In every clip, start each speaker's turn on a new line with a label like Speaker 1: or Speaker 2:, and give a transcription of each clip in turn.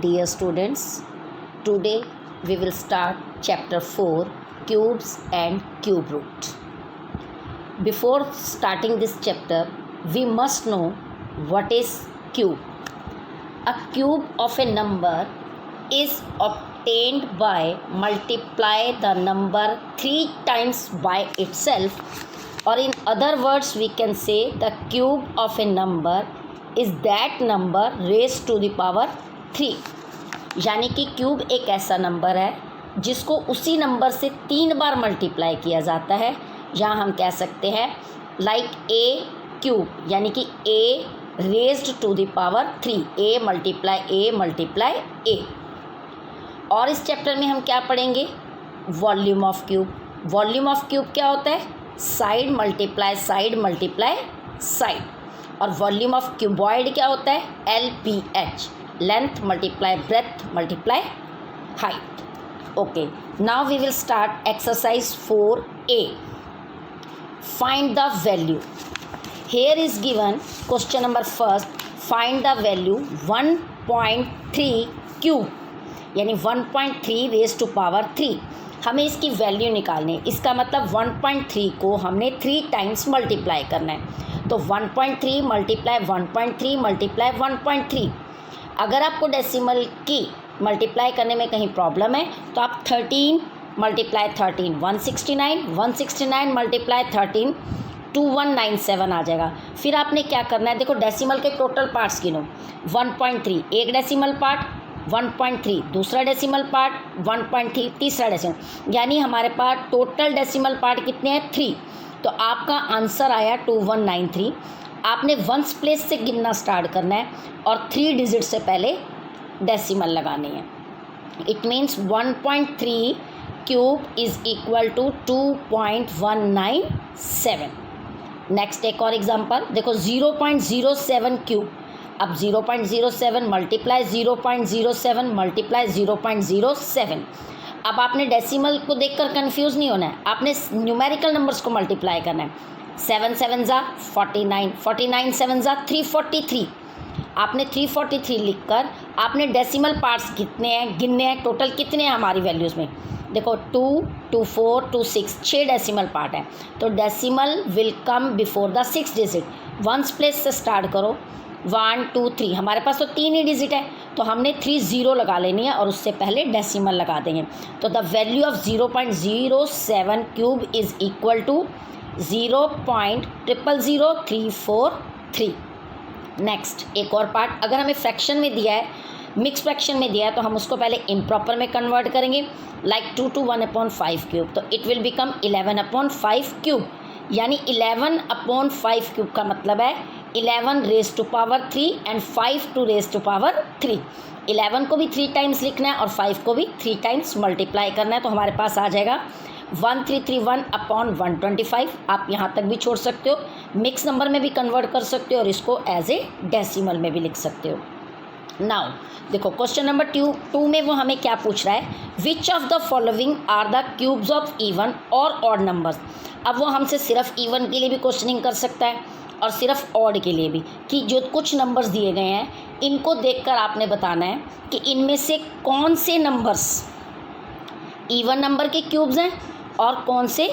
Speaker 1: Dear students, today we will start chapter 4 Cubes and Cube Root. Before starting this chapter, we must know what is cube. A cube of a number is obtained by multiply the number 3 times by itself, or in other words we can say the cube of a number is that number raised to the power 3. यानी कि cube एक ऐसा number है जिसको उसी number से 3 बार multiply किया जाता है. यहाँ हम कह सकते हैं लाइक ए क्यूब, यानी कि a raised to the power 3, a multiply a. और इस चैप्टर में हम क्या पढ़ेंगे? Volume of cube. Volume of cube क्या होता है? Side multiply side. और वॉल्यूम ऑफ क्यूबॉइड क्या होता है? LPH, length multiply breadth multiply height. Okay, now we will start exercise 4A. Find the value. Here is given question number first, find the value 1.3 cube, यानी 1.3 raise to power 3. हमें इसकी value निकालनी है. इसका मतलब 1.3 को हमने 3 टाइम्स मल्टीप्लाई करना है. तो 1.3 मल्टीप्लाई 1.3 मल्टीप्लाई 1.3. अगर आपको डेसिमल की मल्टीप्लाई करने में कहीं प्रॉब्लम है तो आप 13 मल्टीप्लाई 13 169 मल्टीप्लाई 13 2197 आ जाएगा. फिर आपने क्या करना है? देखो डेसिमल के टोटल पार्ट्स गिनो. 1.3 एक डेसिमल पार्ट, 1.3 दूसरा डेसिमल पार्ट, 1.3 तीसरा डेसिमल, यानी हमारे पास टोटल डेसिमल पार्ट कितने हैं? 3. तो आपका आंसर आया 2193. आपने वंस प्लेस से गिनना स्टार्ट करना है और 3 डिजिट से पहले डेसिमल लगानी है. It means 1.3 cube is equal to 2.197. Next एक और एग्जांपल देखो, 0.07 क्यूब. अब 0.07 मल्टीप्लाई 0.07 मल्टीप्लाई 0.07. अब आपने डेसिमल को देखकर कंफ्यूज नहीं होना है, आपने न्यूमेरिकल नंबर्स को मल्टीप्लाई करना है. 7 7 ज़ा 49, 49 7 ज़ा 343. आपने 343 लिखकर आपने डेसिमल पार्ट्स कितने हैं गिनने हैं. टोटल कितने हैं हमारी वैल्यूज़ में? देखो 2, 24, 26, 6 डेसिमल पार्ट है. तो decimal will come before the 6 digit. Ones place से स्टार्ट करो. 1 2 3, हमारे पास तो 3 ही डिजिट है तो हमने 3 0 लगा लेनी है और उससे पहले डेसिमल लगा देंगे. तो the value of 0.07 cube is equal to 0.000343. Next एक और पार्ट, अगर हमें फ्रैक्शन में दिया है, मिक्स फ्रैक्शन में दिया है, तो हम उसको पहले इम्प्रॉपर में कन्वर्ट करेंगे. लाइक 2 to 1/5 क्यूब, तो इट विल बिकम 11/5 क्यूब, यानी 11/5 क्यूब का मतलब है 11 raise to power 3 and 5 to raise to power 3. 11 को भी 3 टाइम्स लिखना है और 5 को भी 3 टाइम्स मल्टीप्लाई करना है. तो हमारे पास आ जाएगा 1331/125. आप यहाँ तक भी छोड़ सकते हो, मिक्स नंबर में भी कन्वर्ट कर सकते हो और इसको एज ए डेसिमल में भी लिख सकते हो. नाउ देखो क्वेश्चन नंबर 2 में वो हमें क्या पूछ रहा है? Which of the following are the cubes of even or odd numbers. अब वो हमसे सिर्फ इवन के लिए भी क्वेश्चनिंग कर सकता है और सिर्फ ऑड के लिए भी, कि जो कुछ नंबर्स दिए गए हैं इनको देखकर आपने बताना है कि इनमें से कौन से नंबर्स इवन नंबर के क्यूब्स हैं और कौन से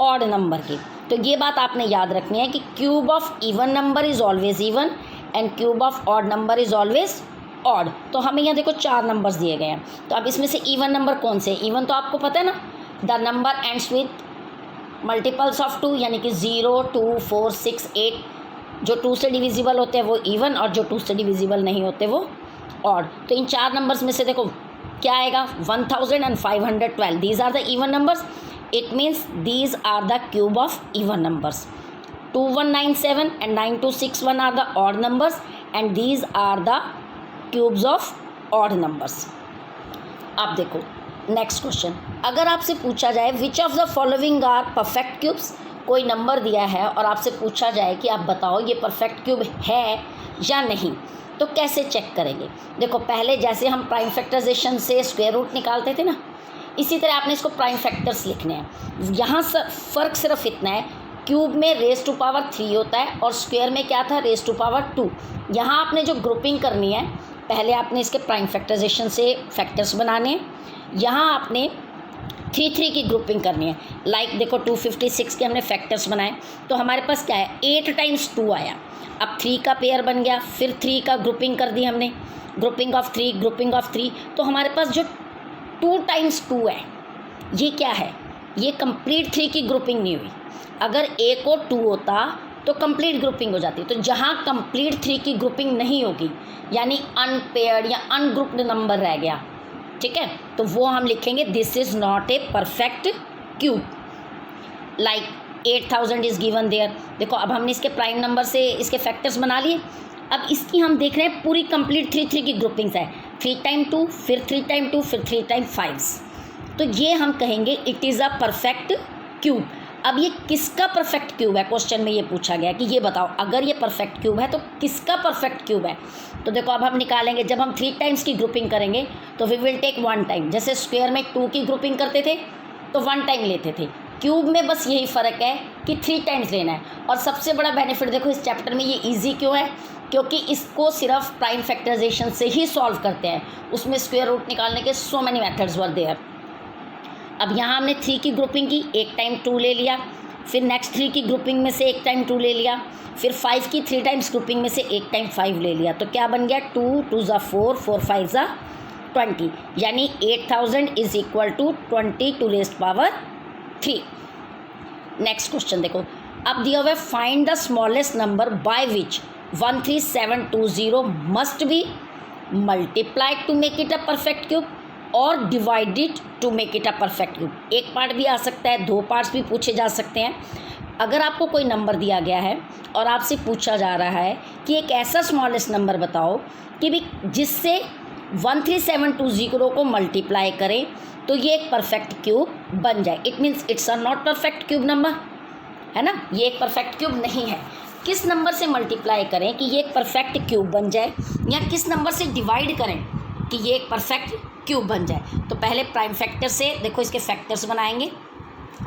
Speaker 1: ऑड नंबर के. तो ये बात आपने याद रखनी है कि cube of even number is always even and cube of odd number is always odd. तो हमें यहाँ देखो 4 नंबर्स दिए गए हैं, तो अब इसमें से इवन नंबर कौन से? इवन तो आपको पता है ना, the number ends with multiples of 2, यानी कि 0 2 4 6 8. जो 2 से डिविजिबल होते हैं वो इवन और जो 2 से डिविजिबल नहीं होते वो ऑड. तो इन 4 नंबर्स में से देखो क्या आएगा? 1512. These are the even numbers. It means these are the cube of even numbers. 2197 and 9261 are the odd numbers and these are the cubes of odd numbers. अब देखो नेक्स्ट क्वेश्चन, अगर आपसे पूछा जाए which of the following are perfect cubes. कोई number दिया है और आपसे पूछा जाए कि आप बताओ ये परफेक्ट क्यूब है या नहीं, तो कैसे चेक करेंगे? देखो पहले जैसे हम प्राइम फैक्टराइजेशन से स्क्वायर रूट निकालते थे ना, इसी तरह आपने इसको प्राइम फैक्टर्स लिखने हैं. यहाँ फ़र्क सिर्फ इतना है, क्यूब में रेज टू पावर 3 होता है और स्क्वायर में क्या था? Raise to power 2. यहाँ आपने जो ग्रुपिंग करनी है पहले आपने इसके प्राइम फैक्टराइजेशन से फैक्टर्स बनाने हैं, यहाँ आपने 3 की ग्रुपिंग करनी है। लाइक देखो 256 के हमने फैक्टर्स बनाए, तो हमारे पास क्या है 8 टाइम्स 2 आया। अब 3 का पेयर बन गया, फिर 3 का ग्रुपिंग कर दी हमने, ग्रुपिंग ऑफ 3, ग्रुपिंग ऑफ 3। तो हमारे पास जो 2 टाइम्स 2 है ये क्या है, ये कंप्लीट 3 की ग्रुपिंग नहीं हुई। अगर A को 2 होता तो कंप्लीट ग्रुपिंग हो जाती। तो जहाँ कंप्लीट 3 की ग्रुपिंग नहीं होगी यानी अनपेयर्ड या अनग्रुप्ड नंबर रह गया, ठीक है, तो वो हम लिखेंगे this is not a perfect cube. Like 8000 is given there. देखो अब हमने इसके प्राइम नंबर से इसके फैक्टर्स बना लिए। अब इसकी हम देख रहे हैं पूरी कंप्लीट 3 की ग्रुपिंग्स है, 3 टाइम 2, फिर 3 टाइम 2, फिर 3 टाइम 5। तो ये हम कहेंगे it is a perfect cube. अब ये किसका परफेक्ट क्यूब है, क्वेश्चन में ये पूछा गया कि ये बताओ अगर ये परफेक्ट क्यूब है तो किसका परफेक्ट क्यूब है। तो देखो अब हम निकालेंगे, जब हम 3 टाइम्स की ग्रुपिंग करेंगे तो वी विल टेक 1 टाइम। जैसे स्क्वायर में 2 की ग्रुपिंग करते थे तो 1 टाइम लेते थे, क्यूब में बस यही फ़र्क है कि 3 टाइम्स लेना है। और सबसे बड़ा बेनिफिट देखो इस चैप्टर में ये ईजी क्यों है, क्योंकि इसको सिर्फ प्राइम फैक्टराइजेशन से ही सॉल्व करते हैं, उसमें स्क्वायर रूट निकालने के so many methods were there. अब यहाँ हमने 3 की ग्रुपिंग की, 1 टाइम 2 ले लिया, फिर नेक्स्ट 3 की ग्रुपिंग में से 1 टाइम 2 ले लिया, फिर 5 की 3 टाइम्स ग्रुपिंग में से 1 टाइम 5 ले लिया। तो क्या बन गया 2 2 ज़ा 4, 4 5 ज़ा 20, यानी 8000 is equal to 20 to raised power 3। Next question देखो, अब दिया हुआ है find the smallest number by which 13720 must be multiplied to make it a perfect cube और divided to make it a perfect cube. एक पार्ट भी आ सकता है, 2 पार्ट्स भी पूछे जा सकते हैं। अगर आपको कोई नंबर दिया गया है और आपसे पूछा जा रहा है कि एक ऐसा स्मॉलेस्ट नंबर बताओ कि भी जिससे 13720 को मल्टीप्लाई करें तो ये एक परफेक्ट क्यूब बन जाए, it means it's a not perfect cube number, है ना, ये एक परफेक्ट क्यूब नहीं है। किस नंबर से मल्टीप्लाई करें कि ये एक परफेक्ट क्यूब बन जाए, या किस नंबर से डिवाइड करें कि ये एक परफेक्ट क्यूब बन जाए। तो पहले प्राइम फैक्टर से देखो इसके फैक्टर्स बनाएंगे।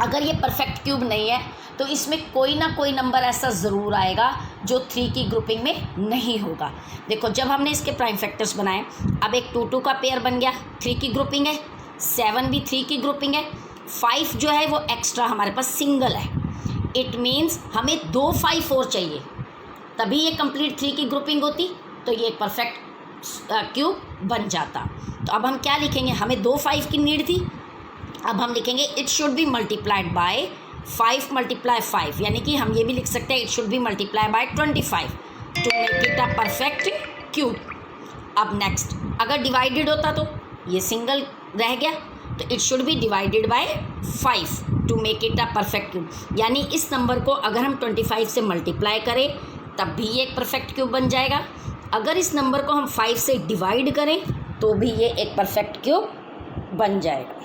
Speaker 1: अगर ये परफेक्ट क्यूब नहीं है तो इसमें कोई ना कोई नंबर ऐसा ज़रूर आएगा जो 3 की ग्रुपिंग में नहीं होगा। देखो जब हमने इसके प्राइम फैक्टर्स बनाए, अब एक 2 2 का पेयर बन गया, 3 की ग्रुपिंग है, 7 भी 3 की ग्रुपिंग है, 5 जो है वो एक्स्ट्रा हमारे पास सिंगल है। इट मीन्स हमें 2 5 और चाहिए तभी ये कंप्लीट 3 की ग्रुपिंग होती, तो ये एक परफेक्ट क्यूब बन जाता। तो अब हम क्या लिखेंगे, हमें 2 5 की नीड थी, अब हम लिखेंगे it should B multiplied by 5 × 5, यानी कि हम ये भी लिख सकते हैं it should be multiply by 25 to make it a perfect cube. अब नेक्स्ट अगर डिवाइडेड होता तो ये सिंगल रह गया, तो it should be divided by 5 to make it a perfect cube, यानी इस नंबर को अगर हम 25 से मल्टीप्लाई करें तब भी ये एक परफेक्ट क्यूब बन जाएगा। अगर इस नंबर को हम 5 से डिवाइड करें तो भी ये एक परफेक्ट क्यूब बन जाएगा।